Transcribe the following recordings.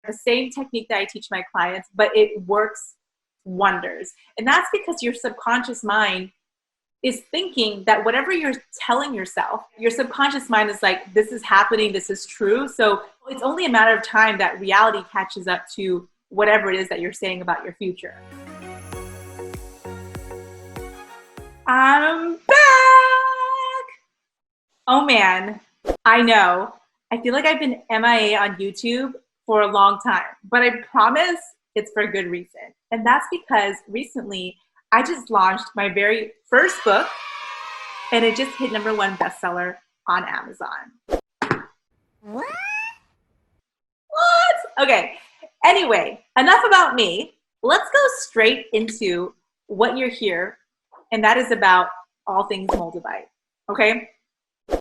The same technique that I teach my clients, but it works wonders. And that's because your subconscious mind is thinking that whatever you're telling yourself, your subconscious mind is like, this is happening, this is true. So it's only a matter of time that reality catches up to whatever it is that you're saying about your future. I'm back! Oh man, I know. I feel like I've been MIA on YouTube for a long time, but I promise it's for a good reason. And that's because recently I just launched my very first book and it just hit #1 bestseller on Amazon. What? Okay, anyway, enough about me. Let's go straight into what you're here, and that is about all things Moldavite, okay?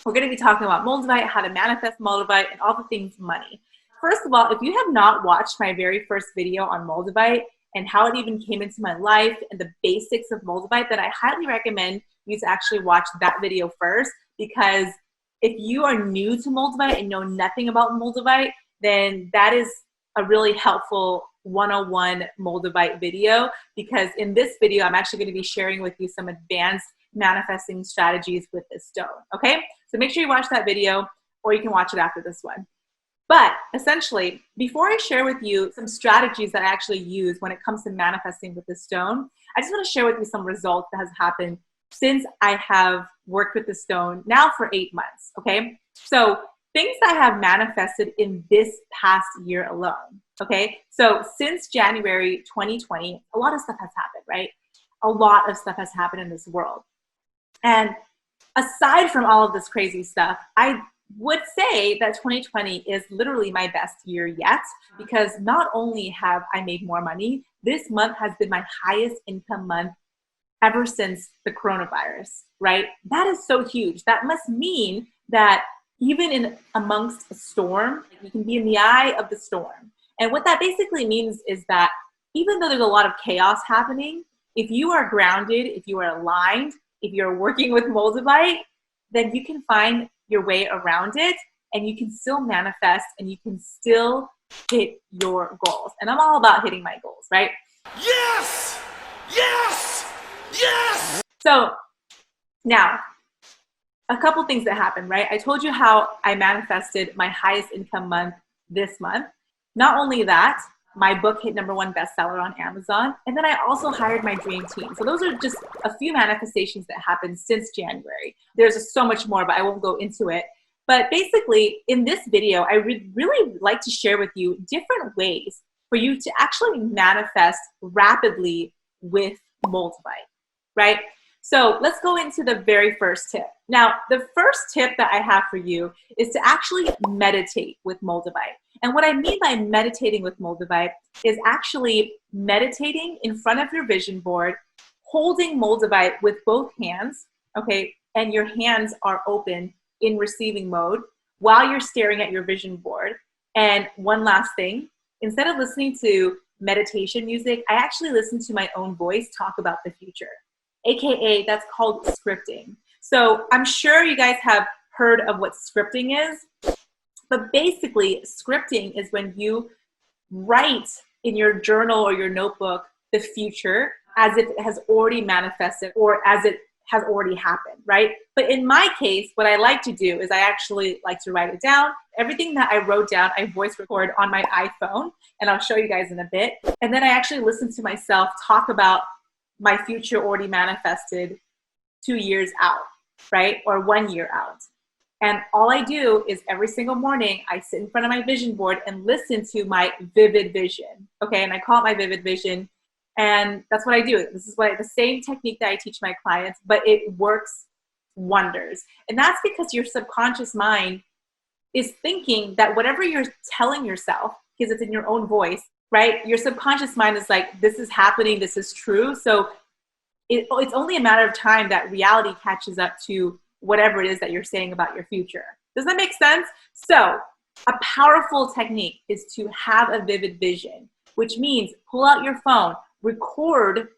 We're gonna be talking about Moldavite, how to manifest Moldavite, and all the things money. First of all, if you have not watched my very first video on Moldavite and how it even came into my life and the basics of Moldavite, then I highly recommend you to actually watch that video first, because if you are new to Moldavite and know nothing about Moldavite, then that is a really helpful 101 Moldavite video, because in this video, I'm actually going to be sharing with you some advanced manifesting strategies with this stone, okay? So make sure you watch that video, or you can watch it after this one. But essentially, before I share with you some strategies that I actually use when it comes to manifesting with this stone, I just want to share with you some results that has happened since I have worked with the stone now for 8 months, okay? So things that I have manifested in this past year alone, okay? So since January 2020, a lot of stuff has happened, right? A lot of stuff has happened in this world. And aside from all of this crazy stuff, I would say that 2020 is literally my best year yet, because not only have I made more money, this month has been my highest income month ever since the coronavirus, right? That is so huge. That must mean that even in amongst a storm, you can be in the eye of the storm. And what that basically means is that even though there's a lot of chaos happening, if you are grounded, if you are aligned, if you're working with Moldavite, then you can find your way around it, and you can still manifest, and you can still hit your goals. And I'm all about hitting my goals, right? Yes! Yes! Yes! So now, a couple things that happened, right? I told you how I manifested my highest income month this month. Not only that, my book hit #1 bestseller on Amazon, and then I also hired my dream team. So those are just a few manifestations that happened since January. There's just so much more, but I won't go into it. But basically, in this video, I would really like to share with you different ways for you to actually manifest rapidly with Moldavite, right? So let's go into the very first tip. Now, the first tip that I have for you is to actually meditate with Moldavite. And what I mean by meditating with Moldavite is actually meditating in front of your vision board, holding Moldavite with both hands, okay? And your hands are open in receiving mode while you're staring at your vision board. And one last thing, instead of listening to meditation music, I actually listen to my own voice talk about the future. AKA, that's called scripting. So I'm sure you guys have heard of what scripting is, but basically scripting is when you write in your journal or your notebook the future as if it has already manifested or as it has already happened, right? But in my case, what I like to do is I actually like to write it down. Everything that I wrote down, I voice record on my iPhone, and I'll show you guys in a bit. And then I actually listen to myself talk about my future already manifested 2 years out, right? Or 1 year out. And all I do is every single morning, I sit in front of my vision board and listen to my vivid vision, okay? And I call it my vivid vision. And that's what I do. This is the same technique that I teach my clients, but it works wonders. And that's because your subconscious mind is thinking that whatever you're telling yourself, because it's in your own voice, right? Your subconscious mind is like, this is happening, this is true. So it's only a matter of time that reality catches up to whatever it is that you're saying about your future. Does that make sense? So a powerful technique is to have a vivid vision, which means pull out your phone, record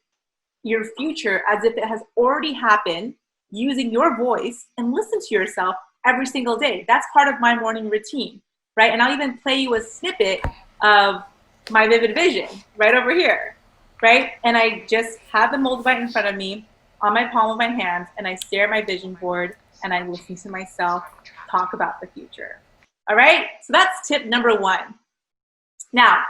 your future as if it has already happened using your voice, and listen to yourself every single day. That's part of my morning routine, right? And I'll even play you a snippet of my vivid vision right over here, right? And I just have the Moldavite in front of me on my palm of my hand, and I stare at my vision board and I listen to myself talk about the future. All right, so that's tip number one. Now,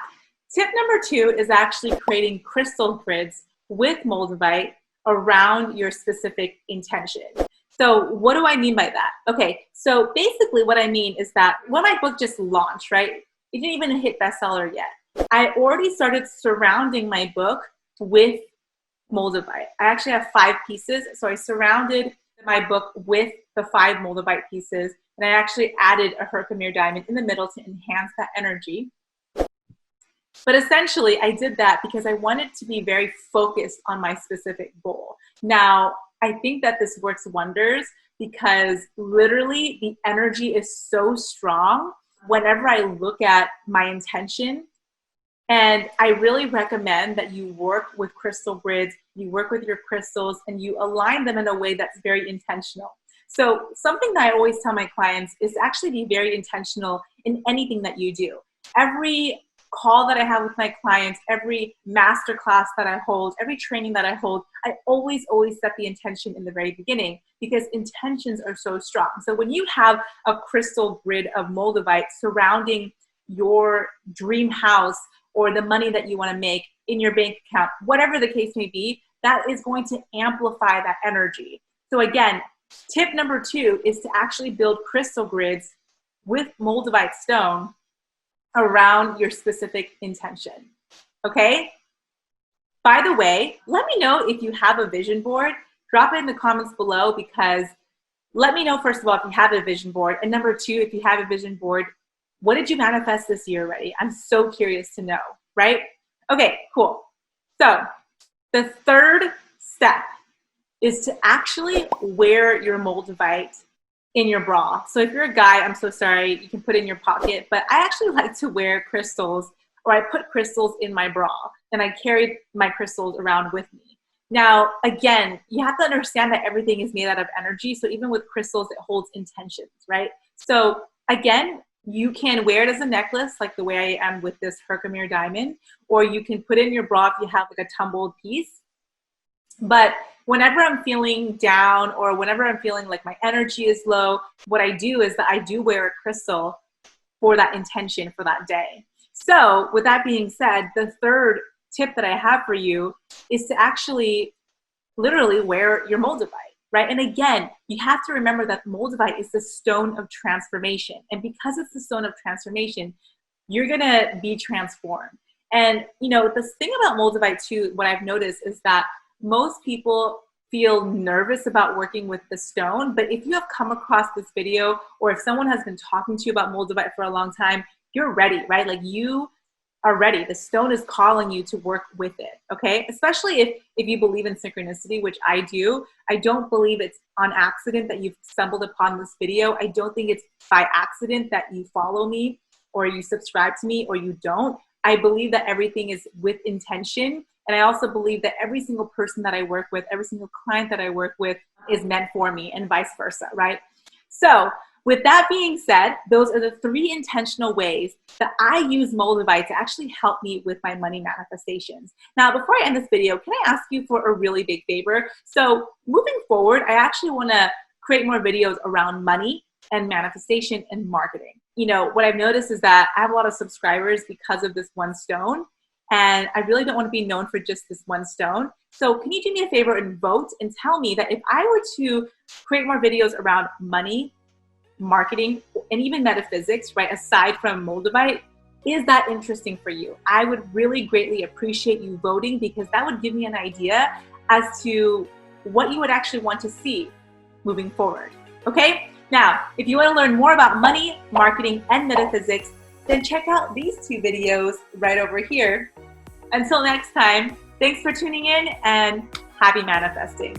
tip number two is actually creating crystal grids with Moldavite around your specific intention. So what do I mean by that? Okay, so basically what I mean is that when my book just launched, right? It didn't even hit bestseller yet. I already started surrounding my book with Moldavite. I actually have 5 pieces, so I surrounded my book with the 5 Moldavite pieces, and I actually added a Herkimer diamond in the middle to enhance that energy. But essentially, I did that because I wanted to be very focused on my specific goal. Now, I think that this works wonders because literally the energy is so strong whenever I look at my intention. And I really recommend that you work with crystal grids, you work with your crystals, and you align them in a way that's very intentional. So something that I always tell my clients is actually be very intentional in anything that you do. Every call that I have with my clients, every master class that I hold, every training that I hold, I always set the intention in the very beginning because intentions are so strong. So when you have a crystal grid of Moldavite surrounding your dream house or the money that you want to make in your bank account, whatever the case may be, that is going to amplify that energy. So again, tip number 2 is to actually build crystal grids with Moldavite stone around your specific intention, okay? By the way, let me know if you have a vision board. Drop it in the comments below because let me know, first of all, if you have a vision board. And number 2, if you have a vision board, what did you manifest this year already? I'm so curious to know, right? Okay, cool. So the third step is to actually wear your Moldavite in your bra. So if you're a guy, I'm so sorry, you can put it in your pocket, but I actually like to wear crystals, or I put crystals in my bra and I carry my crystals around with me. Now, again, you have to understand that everything is made out of energy. So even with crystals, it holds intentions, right? So again, you can wear it as a necklace, like the way I am with this Herkimer diamond, or you can put it in your bra if you have like a tumbled piece. But whenever I'm feeling down or whenever I'm feeling like my energy is low, what I do is that I do wear a crystal for that intention for that day. So with that being said, the third tip that I have for you is to actually literally wear your Moldavite, right? And again, you have to remember that Moldavite is the stone of transformation. And because it's the stone of transformation, you're gonna be transformed. And you know, the thing about Moldavite too, what I've noticed is that most people feel nervous about working with the stone, but if you have come across this video or if someone has been talking to you about Moldavite for a long time, you're ready, right? Like you are ready. The stone is calling you to work with it, okay? Especially if you believe in synchronicity, which I do. I don't believe it's on accident that you've stumbled upon this video. I don't think it's by accident that you follow me or you subscribe to me or you don't. I believe that everything is with intention. And I also believe that every single person that I work with, every single client that I work with is meant for me and vice versa, right? So with that being said, those are the 3 intentional ways that I use Moldavite to actually help me with my money manifestations. Now, before I end this video, can I ask you for a really big favor? So moving forward, I actually want to create more videos around money and manifestation and marketing. You know, what I've noticed is that I have a lot of subscribers because of this one stone. And I really don't want to be known for just this one stone. So can you do me a favor and vote and tell me that if I were to create more videos around money, marketing, and even metaphysics, right, aside from Moldavite, is that interesting for you? I would really greatly appreciate you voting because that would give me an idea as to what you would actually want to see moving forward, okay? Now, if you want to learn more about money, marketing, and metaphysics, then check out these 2 videos right over here. Until next time, thanks for tuning in and happy manifesting.